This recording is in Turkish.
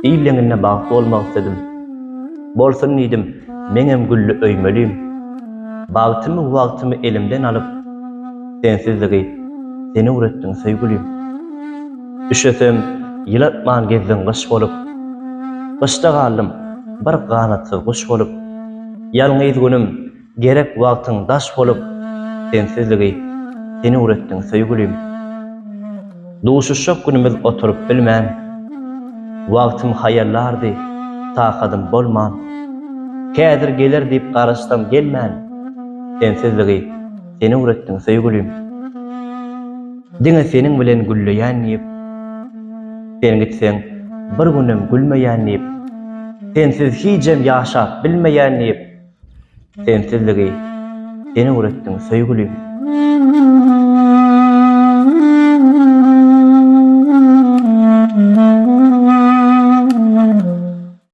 İýleňine bagty bolmak istedim. Bolsun nidim, meňem güllü öýmeliyim. Bagtymy, wagtymy elimden alyp, sensizligi, seni uretdiň söýgülüýüm. Üşesem, ýylatman gezden gyş bolup, gyşda galdym, bir ganatsyz guş bolup. Ýalňyz günüm, gerek wagtyň daş bolup, sensizligi, seni uretdiň söýgülüýüm. Duşuşak günümüz oturup bilmän, wagtym hayallardy, takadym bolman. Kädir gelir diýip garaşdym gelmän, sensizligi, seni uretdiň söýgülüýüm. Diňe seniň bilen güllüýän diýip, sen gitseň bir günem gülmeýän diýip, sensiz hijem ýaşap bilmeýän diýip, sensizligi, seni uretdiň söýgülüýüm.